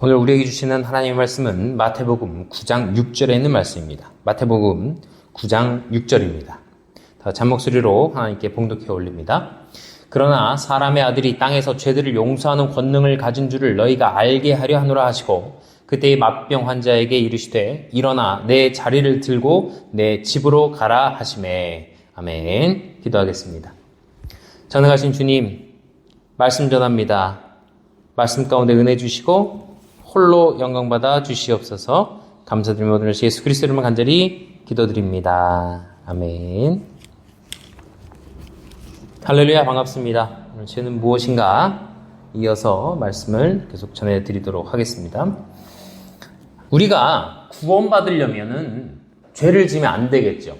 오늘 우리에게 주시는 하나님의 말씀은 마태복음 9장 6절에 있는 말씀입니다. 마태복음 9장 6절입니다. 더 잔목소리로 하나님께 봉독해 올립니다. 그러나 사람의 아들이 땅에서 죄들을 용서하는 권능을 가진 줄을 너희가 알게 하려 하노라 하시고 그때의 맛병 환자에게 이르시되 일어나 내 자리를 들고 내 집으로 가라 하시매. 아멘. 기도하겠습니다. 전능하신 주님, 말씀 전합니다. 말씀 가운데 은혜 주시고 홀로 영광받아 주시옵소서. 감사드리며 오늘 예수 그리스도 이름으로 간절히 기도드립니다. 아멘. 할렐루야, 반갑습니다. 오늘 죄는 무엇인가 이어서 말씀을 계속 전해드리도록 하겠습니다. 우리가 구원받으려면은 죄를 지으면 안 되겠죠.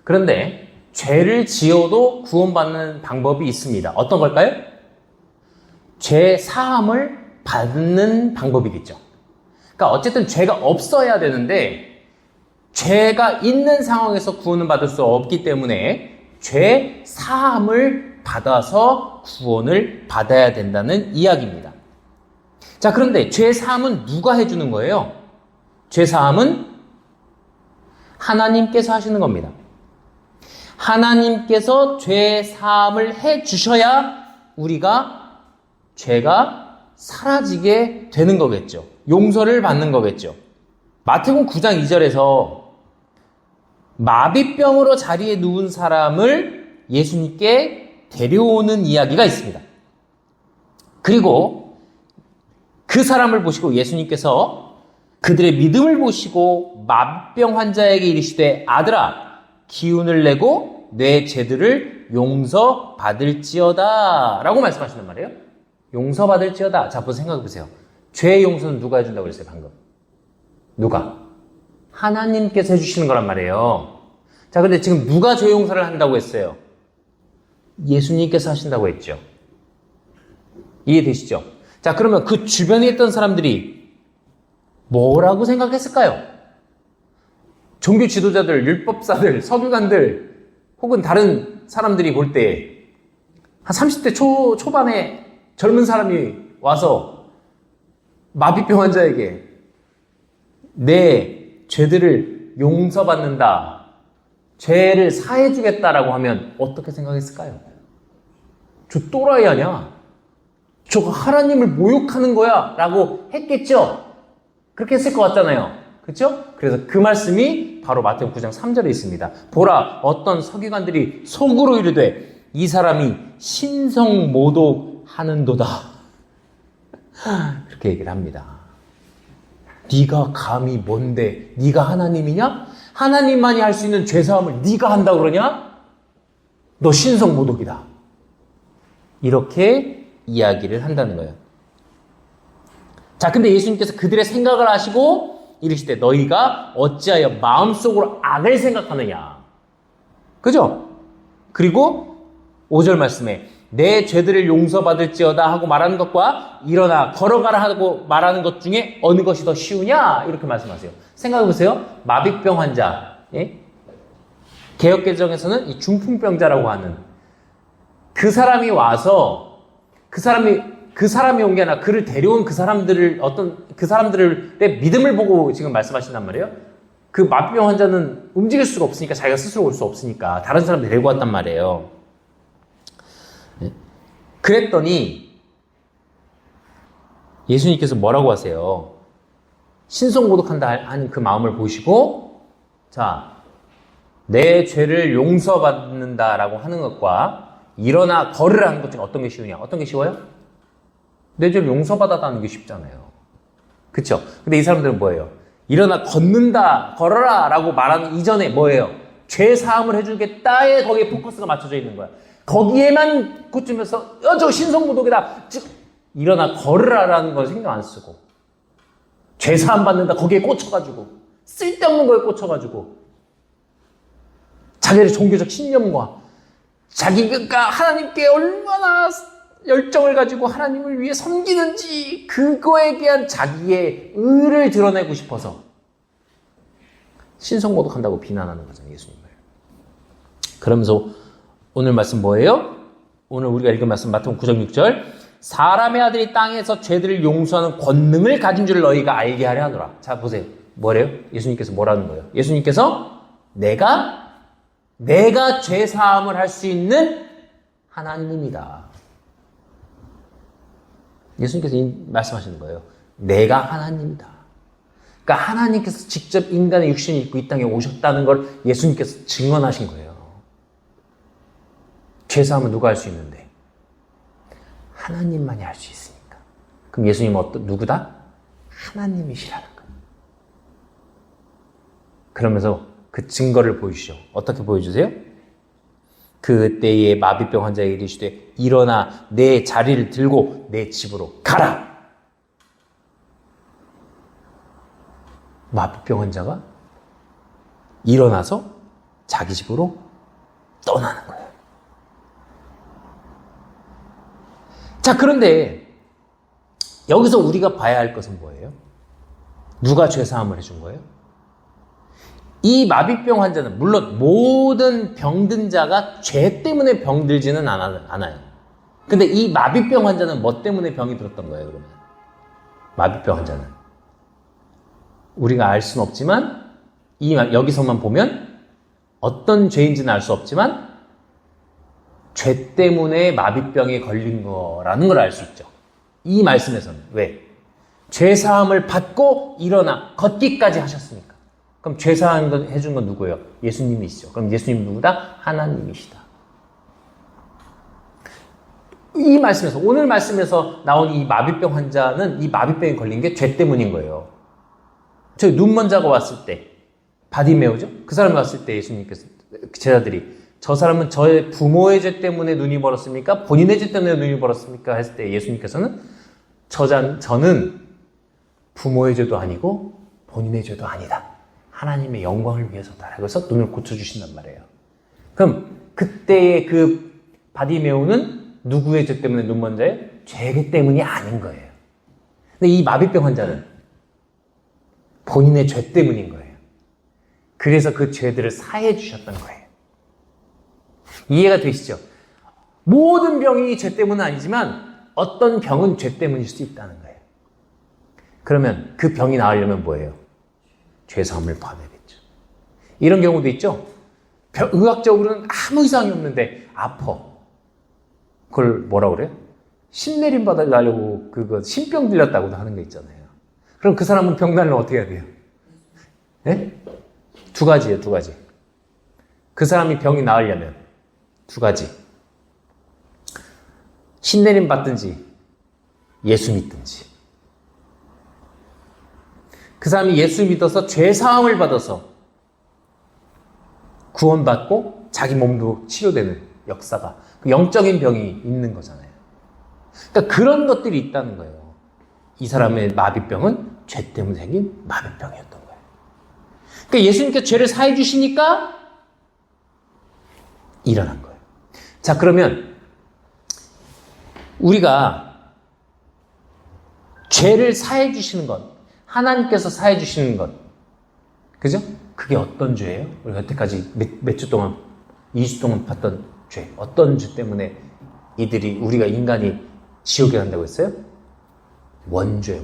그런데 죄를 지어도 구원받는 방법이 있습니다. 어떤 걸까요? 죄 사함을 받는 방법이겠죠. 그러니까 어쨌든 죄가 없어야 되는데 죄가 있는 상황에서 구원을 받을 수 없기 때문에 죄 사함을 받아서 구원을 받아야 된다는 이야기입니다. 자, 그런데 죄 사함은 누가 해주는 거예요? 죄 사함은 하나님께서 하시는 겁니다. 하나님께서 죄 사함을 해주셔야 우리가 죄가 사라지게 되는 거겠죠. 용서를 받는 거겠죠. 마태복음 9장 2절에서 마비병으로 자리에 누운 사람을 예수님께 데려오는 이야기가 있습니다. 그리고 그 사람을 보시고 예수님께서 그들의 믿음을 보시고 마비병 환자에게 이르시되 아들아 기운을 내고 내 죄들을 용서받을지어다 라고 말씀하시는 말이에요. 용서받을지어다. 자, 한번 생각해보세요. 죄의 용서는 누가 해준다고 그랬어요, 방금? 누가? 하나님께서 해주시는 거란 말이에요. 자, 근데 지금 누가 죄 용서를 한다고 했어요? 예수님께서 하신다고 했죠. 이해되시죠? 자, 그러면 그 주변에 있던 사람들이 뭐라고 생각했을까요? 종교 지도자들, 율법사들, 서기관들, 혹은 다른 사람들이 볼 때 한 30대 초반에 젊은 사람이 와서 마비병 환자에게 내 죄들을 용서받는다, 죄를 사해주겠다라고 하면 어떻게 생각했을까요? 저 또라이 아니야? 저거 하나님을 모욕하는 거야 라고 했겠죠? 그렇게 했을 것 같잖아요. 그렇죠? 그래서 그 말씀이 바로 마태복음 9장 3절에 있습니다. 보라, 어떤 서기관들이 속으로 이르되 이 사람이 신성모독하는도다. 그렇게 얘기를 합니다. 네가 감히 뭔데? 네가 하나님이냐? 하나님만이 할 수 있는 죄사함을 네가 한다고 그러냐? 너 신성모독이다. 이렇게 이야기를 한다는 거예요. 자, 근데 예수님께서 그들의 생각을 아시고 이르시되 너희가 어찌하여 마음속으로 악을 생각하느냐. 그죠? 그리고 5절 말씀에 내 죄들을 용서받을지어다 하고 말하는 것과 일어나 걸어가라 하고 말하는 것 중에 어느 것이 더 쉬우냐? 이렇게 말씀하세요. 생각해보세요. 마비병 환자, 예? 개역개정에서는 이 중풍병자라고 하는 그 사람이 와서 그 사람이 온 게 아니라 그를 데려온 그 사람들의 믿음을 보고 지금 말씀하신단 말이에요. 그 마비병 환자는 움직일 수가 없으니까, 자기가 스스로 올 수 없으니까 다른 사람들 데리고 왔단 말이에요. 그랬더니 예수님께서 뭐라고 하세요? 신성모독한다 하는 그 마음을 보시고, 자, 내 죄를 용서받는다라고 하는 것과 일어나 걸으라 하는 것 중에 어떤 게 쉬우냐? 어떤 게 쉬워요? 내 죄를 용서받았다는 게 쉽잖아요. 그쵸? 근데 이 사람들은 뭐예요? 일어나 걷는다, 걸어라 라고 말하는 이전에 뭐예요? 죄 사함을 해주겠다에 거기에 포커스가 맞춰져 있는 거야. 거기에만 꽂으면서 저 신성모독이다, 일어나 걸으라라는 걸 신경 안 쓰고 죄 사함 받는다 거기에 꽂혀가지고 쓸데없는 거에 꽂혀가지고 자기의 종교적 신념과 자기가 하나님께 얼마나 열정을 가지고 하나님을 위해 섬기는지 그거에 대한 자기의 의를 드러내고 싶어서 신성모독한다고 비난하는 거잖아요, 예수님을. 그러면서 오늘 말씀 뭐예요? 오늘 우리가 읽은 말씀 마태복음 9장 6절 사람의 아들이 땅에서 죄들을 용서하는 권능을 가진 줄 너희가 알게 하려 하노라. 자, 보세요. 뭐래요? 예수님께서 뭐라는 거예요? 예수님께서 내가 죄 사함을 할 수 있는 하나님이다. 예수님께서 말씀하시는 거예요. 내가 하나님이다. 그러니까 하나님께서 직접 인간의 육신을 입고 이 땅에 오셨다는 걸 예수님께서 증언하신 거예요. 죄 사함은 누가 할 수 있는데? 하나님만이 할 수 있으니까. 그럼 예수님은 누구다? 하나님이시라는 거예요. 그러면서 그 증거를 보여주시죠. 어떻게 보여주세요? 그때에 마비병 환자에게 이르시되 일어나 내 자리를 들고 내 집으로 가라. 마비병 환자가 일어나서 자기 집으로 떠나는 거예요. 자, 그런데 여기서 우리가 봐야 할 것은 뭐예요? 누가 죄사함을 해준 거예요? 이 마비병 환자는 물론 모든 병든 자가 죄 때문에 병들지는 않아요. 근데 이 마비병 환자는 뭐 때문에 병이 들었던 거예요, 그러면? 마비병 환자는. 우리가 알 수는 없지만, 여기서만 보면 어떤 죄인지는 알 수 없지만, 죄 때문에 마비병에 걸린 거라는 걸 알 수 있죠. 이 말씀에서는. 왜? 죄사함을 받고 일어나 걷기까지 하셨으니까. 그럼 죄사함 해준 건 누구예요? 예수님이시죠. 그럼 예수님은 누구다? 하나님이시다. 이 말씀에서, 오늘 말씀에서 나온 이 마비병 환자는 이 마비병에 걸린 게 죄 때문인 거예요. 저 눈먼 자가 왔을 때, 바디메오죠? 그 사람이 왔을 때 예수님께서, 제자들이, 저 사람은 저의 부모의 죄 때문에 눈이 멀었습니까? 본인의 죄 때문에 눈이 멀었습니까? 했을 때 예수님께서는 저는 부모의 죄도 아니고 본인의 죄도 아니다. 하나님의 영광을 위해서다. 그래서 눈을 고쳐주신단 말이에요. 그럼 그때의 그 바디메오는 누구의 죄 때문에 눈먼 자예요? 죄 때문이 아닌 거예요. 근데 이 마비병 환자는 본인의 죄 때문인 거예요. 그래서 그 죄들을 사해 주셨던 거예요. 이해가 되시죠? 모든 병이 죄 때문은 아니지만 어떤 병은 죄 때문일 수 있다는 거예요. 그러면 그 병이 나으려면 뭐예요? 죄사함을 받아야겠죠. 이런 경우도 있죠. 의학적으로는 아무 이상이 없는데 아파. 그걸 뭐라고 그래요? 신내림 받으려고 그거 신병 들렸다고도 하는 거 있잖아요. 그럼 그 사람은 병 나면 어떻게 해야 돼요? 네? 두 가지예요, 두 가지. 그 사람이 병이 나으려면 두 가지. 신내림 받든지 예수 믿든지. 그 사람이 예수 믿어서 죄사함을 받아서 구원받고 자기 몸도 치료되는 역사가, 영적인 병이 있는 거잖아요. 그러니까 그런 것들이 있다는 거예요. 이 사람의 마비병은 죄 때문에 생긴 마비병이었던 거예요. 그러니까 예수님께서 죄를 사해 주시니까 일어난 거예요. 자, 그러면 우리가 죄를 사해 주시는 것, 하나님께서 사해 주시는 것, 그죠? 그게 어떤 죄예요? 우리가 여태까지 몇 주 동안, 2주 동안 봤던 죄, 어떤 죄 때문에 우리가 인간이 지옥에 간다고 했어요? 원죄.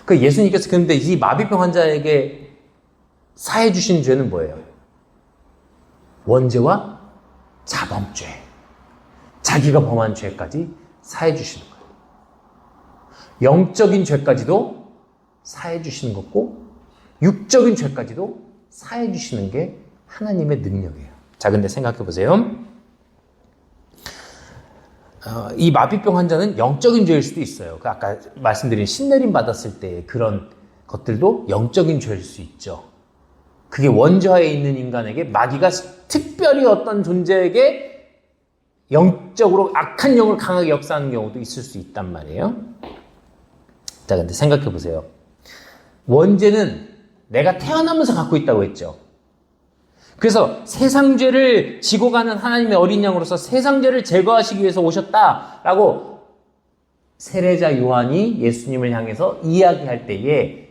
그 예수님께서 근데 이 마비병 환자에게 사해 주신 죄는 뭐예요? 원죄와 자범죄. 자기가 범한 죄까지 사해 주시는 거예요. 영적인 죄까지도 사해 주시는 거고, 육적인 죄까지도 사해 주시는 게 하나님의 능력이에요. 자, 근데 생각해 보세요. 이 마비병 환자는 영적인 죄일 수도 있어요. 아까 말씀드린 신내림 받았을 때 그런 것들도 영적인 죄일 수 있죠. 그게 원죄하에 있는 인간에게, 마귀가 특별히 어떤 존재에게 영적으로 악한 영을 강하게 역사하는 경우도 있을 수 있단 말이에요. 자, 근데 생각해 보세요. 원죄는 내가 태어나면서 갖고 있다고 했죠. 그래서 세상 죄를 지고 가는 하나님의 어린 양으로서 세상 죄를 제거하시기 위해서 오셨다라고 세례자 요한이 예수님을 향해서 이야기할 때에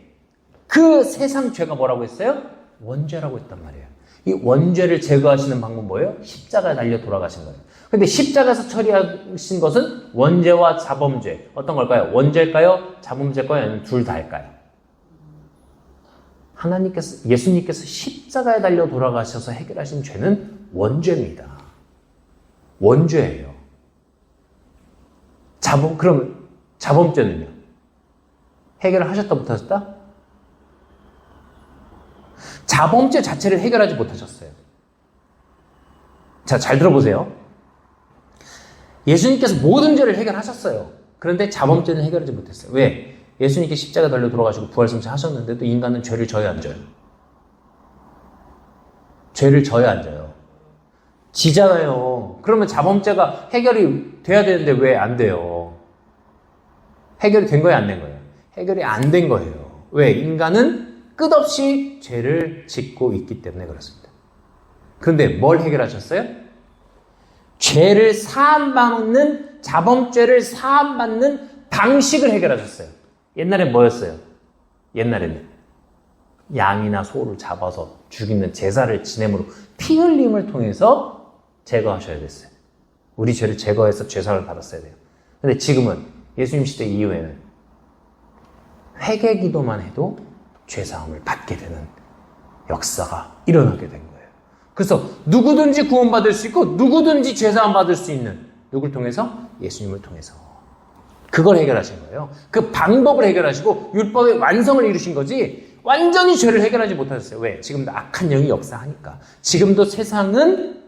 그 세상 죄가 뭐라고 했어요? 원죄라고 했단 말이에요. 이 원죄를 제거하시는 방법은 뭐예요? 십자가에 달려 돌아가신 거예요. 근데 십자가에서 처리하신 것은 원죄와 자범죄. 어떤 걸까요? 원죄일까요? 자범죄일까요? 아니면 둘 다일까요? 예수님께서 십자가에 달려 돌아가셔서 해결하신 죄는 원죄입니다. 원죄예요. 그럼 자범죄는요? 해결을 하셨다 못하셨다? 자범죄 자체를 해결하지 못하셨어요. 자, 잘 들어보세요. 예수님께서 모든 죄를 해결하셨어요. 그런데 자범죄는 해결하지 못했어요. 왜? 예수님께 십자가 달려 돌아가시고 부활승천 하셨는데도 인간은 죄를 져야 안 져요. 죄를 져야 안 져요. 지잖아요. 그러면 자범죄가 해결이 돼야 되는데 왜 안 돼요? 해결이 된 거예요, 안 된 거예요? 해결이 안 된 거예요. 왜? 인간은 끝없이 죄를 짓고 있기 때문에 그렇습니다. 그런데 뭘 해결하셨어요? 죄를 사함받는, 자범죄를 사함받는 방식을 해결하셨어요. 옛날엔 뭐였어요? 옛날에는 양이나 소를 잡아서 죽이는 제사를 지냄으로 피 흘림을 통해서 제거하셔야 됐어요. 우리 죄를 제거해서 죄사를 받았어야 돼요. 근데 지금은 예수님 시대 이후에는 회개 기도만 해도 죄사함을 받게 되는 역사가 일어나게 된 거예요. 그래서 누구든지 구원받을 수 있고 누구든지 죄사함 받을 수 있는, 누굴 통해서? 예수님을 통해서. 그걸 해결하신 거예요. 그 방법을 해결하시고 율법의 완성을 이루신 거지 완전히 죄를 해결하지 못하셨어요. 왜? 지금도 악한 영이 역사하니까. 지금도 세상은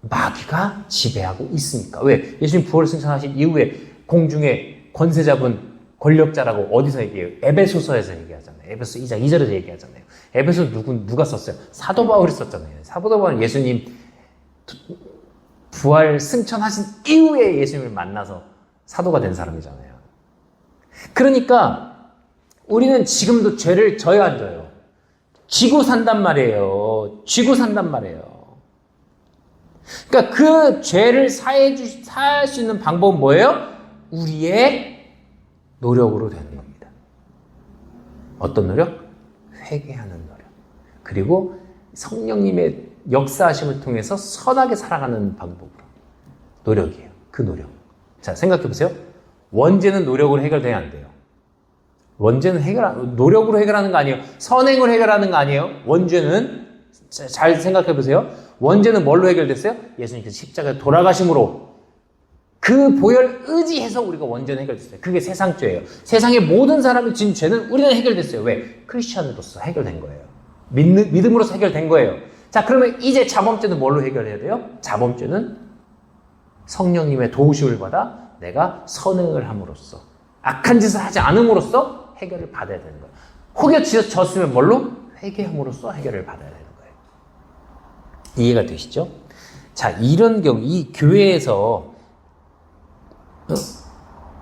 마귀가 지배하고 있으니까. 왜? 예수님 부활 승천하신 이후에 공중에 권세 잡은 권력자라고 어디서 얘기해요? 에베소서에서 얘기하잖아요. 에베소 2장 2절에서 얘기하잖아요. 에베소 누가 썼어요? 사도 바울이 썼잖아요. 사도 바울은 예수님 부활 승천하신 이후에 예수님을 만나서 사도가 된 사람이잖아요. 그러니까 우리는 지금도 죄를 져야 안 져요. 쥐고 산단 말이에요. 쥐고 산단 말이에요. 그러니까 그 죄를 사할 수 있는 방법은 뭐예요? 우리의 노력으로 되는 겁니다. 어떤 노력? 회개하는 노력. 그리고 성령님의 역사하심을 통해서 선하게 살아가는 방법으로. 노력이에요. 그 노력. 자, 생각해보세요. 원죄는 노력으로 해결돼야 안 돼요. 원죄는 노력으로 해결하는 거 아니에요. 선행으로 해결하는 거 아니에요. 원죄는, 잘 생각해보세요. 원죄는 뭘로 해결됐어요? 예수님께서 십자가에 돌아가심으로 그 보혈 의지해서 우리가 원죄는 해결됐어요. 그게 세상죄예요. 세상의 모든 사람이 진 죄는 우리는 해결됐어요. 왜? 크리스천으로서 해결된 거예요. 믿음으로서 해결된 거예요. 자, 그러면 이제 자범죄는 뭘로 해결해야 돼요? 자범죄는 성령님의 도우심을 받아 내가 선행을 함으로써, 악한 짓을 하지 않음으로써 해결을 받아야 되는 거예요. 혹여 졌으면 뭘로? 회개함으로써 해결을 받아야 되는 거예요. 이해가 되시죠? 자, 이런 경우 이 교회에서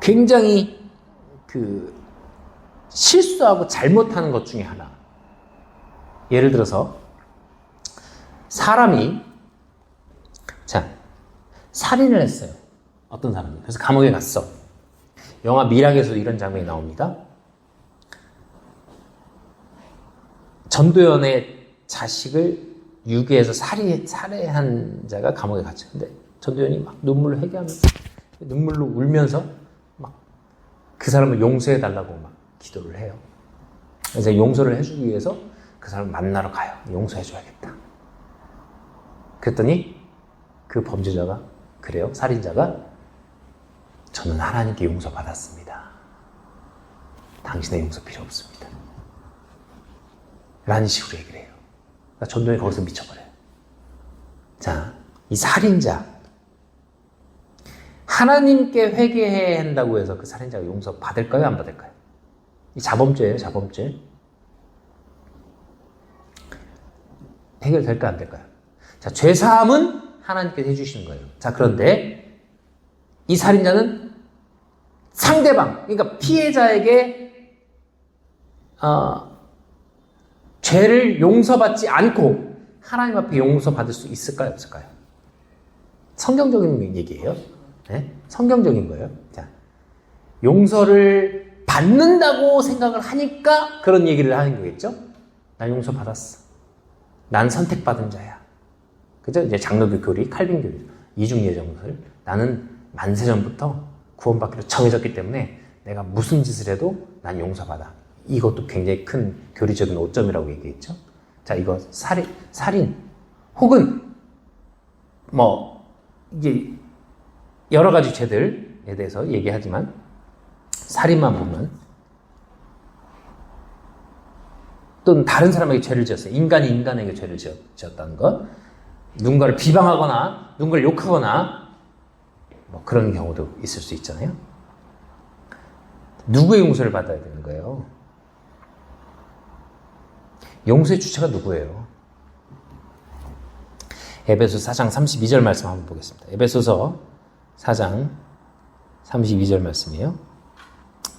굉장히 실수하고 잘못하는 것 중에 하나. 예를 들어서 사람이 살인을 했어요. 어떤 사람이. 그래서 감옥에 갔어. 영화 미락에서도 이런 장면이 나옵니다. 전도연의 자식을 유괴해서 살해한 자가 감옥에 갔죠. 근데 전도연이 막 눈물로 회개하면서, 눈물로 울면서 막 그 사람을 용서해달라고 막 기도를 해요. 그래서 용서를 해주기 위해서 그 사람을 만나러 가요. 용서해줘야겠다. 그랬더니 그 범죄자가, 그래요, 살인자가, 저는 하나님께 용서받았습니다. 당신의 용서 필요 없습니다. 라는 식으로 얘기를 해요. 그러니까 전도연이 거기서 미쳐버려요. 자, 이 살인자, 하나님께 회개해야 한다고 해서 그 살인자가 용서 받을까요? 안 받을까요? 이 자범죄예요, 자범죄. 해결될까요? 안 될까요? 자, 죄사함은 하나님께서 해주시는 거예요. 자, 그런데 이 살인자는 상대방, 그러니까 피해자에게 죄를 용서받지 않고 하나님 앞에 용서받을 수 있을까요? 없을까요? 성경적인 얘기예요. 네? 성경적인 거예요. 자, 용서를 받는다고 생각을 하니까 그런 얘기를 하는 거겠죠? 나 용서받았어. 난 선택받은 자야. 그죠? 이제 장로교 교리, 칼빈 교리, 이중 예정설. 나는 만세전부터 구원받기로 정해졌기 때문에 내가 무슨 짓을 해도 난 용서받아. 이것도 굉장히 큰 교리적인 오점이라고 얘기했죠. 자, 이거 살인 혹은 이게 여러 가지 죄들에 대해서 얘기하지만 살인만 보면 또는 다른 사람에게 죄를 지었어요. 인간이 인간에게 죄를 지었다는 것. 누군가를 비방하거나 누군가를 욕하거나 그런 경우도 있을 수 있잖아요. 누구의 용서를 받아야 되는 거예요? 용서의 주체가 누구예요? 에베소서 4장 32절 말씀 한번 보겠습니다. 에베소서 4장 32절 말씀이에요.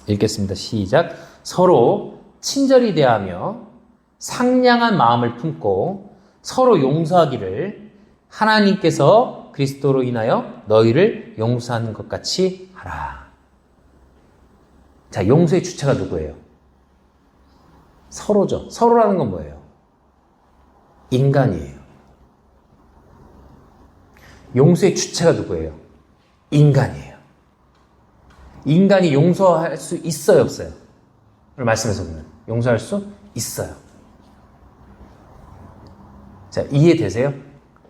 읽겠습니다. 시작. 서로 친절히 대하며 상냥한 마음을 품고 서로 용서하기를 하나님께서 그리스도로 인하여 너희를 용서하는 것 같이 하라. 자, 용서의 주체가 누구예요? 서로죠. 서로라는 건 뭐예요? 인간이에요. 용서의 주체가 누구예요? 인간이에요. 인간이 용서할 수 있어요, 없어요? 오늘 말씀에서 보면 용서할 수 있어요. 자, 이해되세요?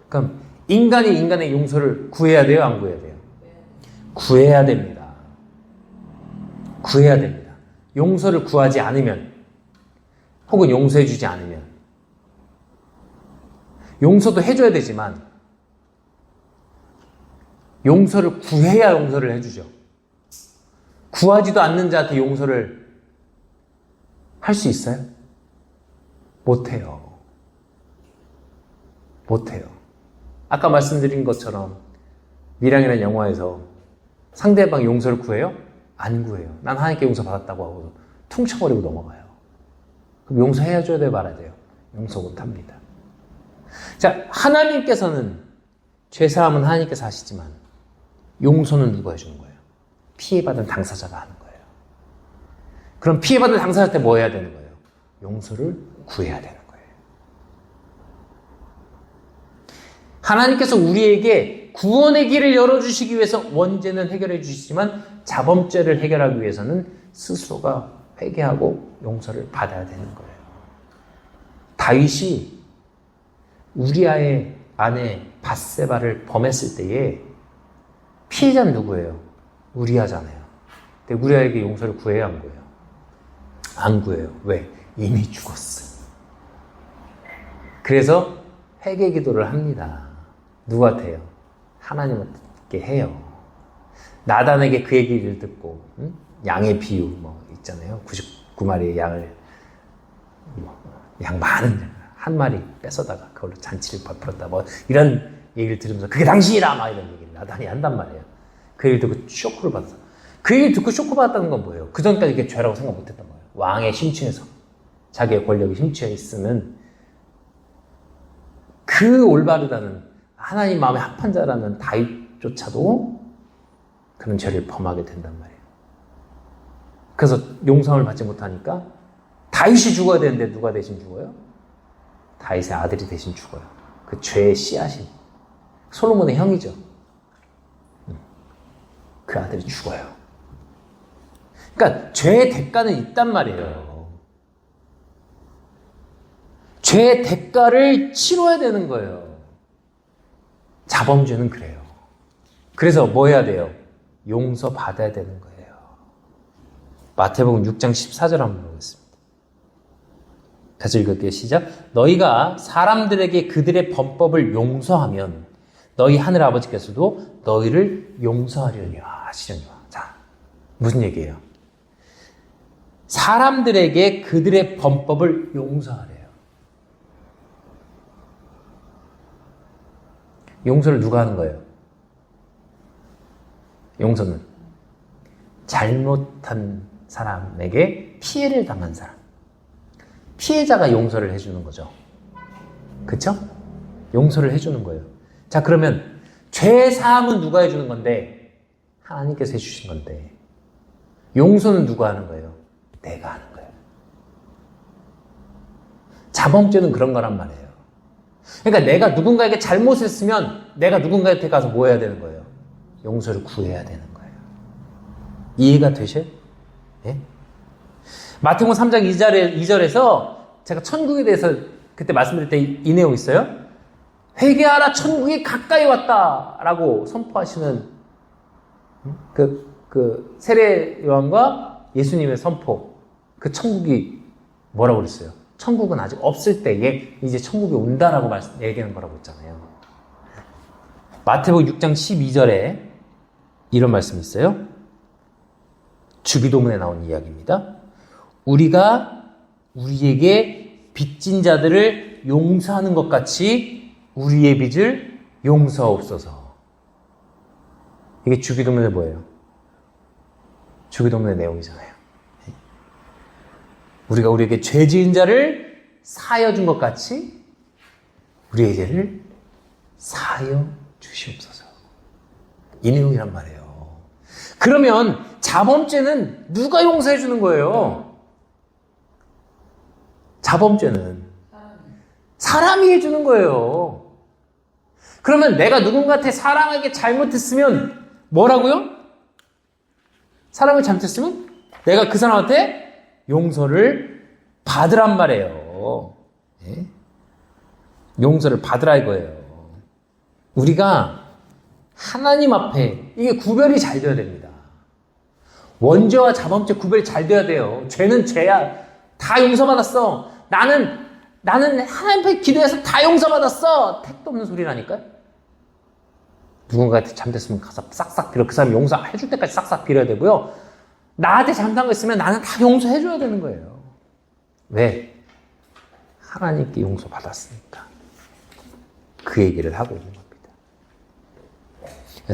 그럼 인간이 인간의 용서를 구해야 돼요, 안 구해야 돼요? 구해야 됩니다. 구해야 됩니다. 용서를 구하지 않으면 혹은 용서해주지 않으면 용서도 해줘야 되지만 용서를 구해야 용서를 해주죠. 구하지도 않는 자한테 용서를 할 수 있어요? 못해요. 못해요. 아까 말씀드린 것처럼 미량이라는 영화에서 상대방 용서를 구해요? 안 구해요. 난 하나님께 용서 받았다고 하고 퉁쳐버리고 넘어가요. 그럼 용서해줘야 돼요, 말아야 돼요? 용서 못합니다. 자, 하나님께서는 죄사함은 하나님께서 하시지만 용서는 누가 해주는 거예요? 피해받은 당사자가 하는 거예요. 그럼 피해받은 당사자한테 뭐 해야 되는 거예요? 용서를 구해야 되는 거예요. 하나님께서 우리에게 구원의 길을 열어주시기 위해서 원죄는 해결해 주시지만 자범죄를 해결하기 위해서는 스스로가 회개하고 용서를 받아야 되는 거예요. 다윗이 우리아의 아내 밧세바를 범했을 때에 피해자는 누구예요? 우리아잖아요. 근데 우리아에게 용서를 구해야 한 거예요. 안 구해요. 왜? 이미 죽었어요. 그래서 회개 기도를 합니다. 누구한테요? 하나님께 해요. 나단에게 그 얘기를 듣고 양의 비유 있잖아요. 99마리의 양을 양 많은 한 마리 뺏어다가 그걸로 잔치를 베풀었다 이런 얘기를 들으면서 그게 당신이다 이런 얘기를 나단이 한단 말이에요. 그 얘기를 듣고 쇼크를 받았어. 그 얘기를 듣고 쇼크 받았다는 건 뭐예요? 그 전까지 이게 죄라고 생각 못했단 말이에요. 왕의 심취해서 자기의 권력이 심취해 있으면 그 올바르다는 하나님 마음에 합한 자라는 다윗조차도 그런 죄를 범하게 된단 말이에요. 그래서 용서를 받지 못하니까 다윗이 죽어야 되는데 누가 대신 죽어요? 다윗의 아들이 대신 죽어요. 그 죄의 씨앗인 솔로몬의 형이죠. 그 아들이 죽어요. 그러니까 죄의 대가는 있단 말이에요. 죄의 대가를 치러야 되는 거예요. 자범죄는 그래요. 그래서 뭐 해야 돼요? 용서받아야 되는 거예요. 마태복음 6장 14절 한번 보겠습니다. 다시 읽을게요. 시작. 너희가 사람들에게 그들의 범법을 용서하면 너희 하늘 아버지께서도 너희를 용서하려니와 하시려니와. 자, 무슨 얘기예요? 사람들에게 그들의 범법을 용서하래요. 용서를 누가 하는 거예요? 용서는 잘못한 사람에게 피해를 당한 사람. 피해자가 용서를 해주는 거죠. 그쵸? 용서를 해주는 거예요. 자, 그러면 죄 사함은 누가 해주는 건데? 하나님께서 해주신 건데. 용서는 누가 하는 거예요? 내가 하는 거예요. 자범죄는 그런 거란 말이에요. 그러니까 내가 누군가에게 잘못을 했으면 내가 누군가한테 가서 뭐 해야 되는 거예요? 용서를 구해야 되는 거예요. 이해가 되셔요? 예? 마태복음 3장 2절에서 제가 천국에 대해서 그때 말씀드릴 때 이 내용 있어요? 회개하라, 천국이 가까이 왔다 라고 선포하시는 그 세례 요한과 예수님의 선포, 그 천국이 뭐라고 그랬어요? 천국은 아직 없을 때에 이제 천국이 온다라고 얘기하는 거라고 했잖아요. 마태복음 6장 12절에 이런 말씀이 있어요. 주기도문에 나온 이야기입니다. 우리가 우리에게 빚진 자들을 용서하는 것 같이 우리의 빚을 용서하옵소서. 이게 주기도문의 뭐예요? 주기도문의 내용이잖아요. 우리가 우리에게 죄 지은 자를 사하여 준 것 같이 우리의 죄를 사하여 주시옵소서. 이 내용이란 말이에요. 그러면 자범죄는 누가 용서해 주는 거예요? 자범죄는 사람이 해주는 거예요. 그러면 내가 누군가한테 사랑하게 잘못했으면 뭐라고요? 사랑을 잘못했으면 내가 그 사람한테 용서를 받으란 말이에요. 예? 용서를 받으라 이거예요. 우리가 하나님 앞에 이게 구별이 잘 돼야 됩니다. 원죄와 자범죄 구별이 잘 돼야 돼요. 죄는 죄야. 다 용서받았어. 나는 하나님 앞에 기도해서 다 용서받았어. 택도 없는 소리라니까요. 누군가한테 잘못했으면 가서 싹싹 빌어. 그 사람이 용서해줄 때까지 싹싹 빌어야 되고요. 나한테 잘못한 거 있으면 나는 다 용서해줘야 되는 거예요. 왜? 하나님께 용서받았으니까. 그 얘기를 하고 있는 겁니다.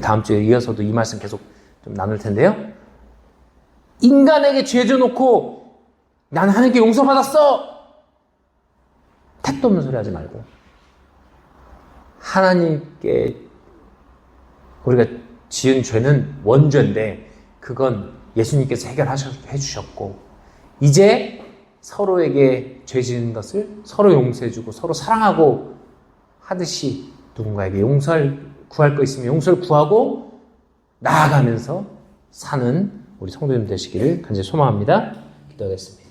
다음 주에 이어서도 이 말씀 계속 좀 나눌 텐데요. 인간에게 죄 져놓고 나는 하나님께 용서받았어. 택도 없는 소리 하지 말고 하나님께 우리가 지은 죄는 원죄인데 그건 예수님께서 해주셨고 이제 서로에게 죄 지은 것을 서로 용서해주고 서로 사랑하고 하듯이 누군가에게 용서를 구할 거 있으면 용서를 구하고 나아가면서 사는 우리 성도님 되시기를 간절히 소망합니다. 기도하겠습니다.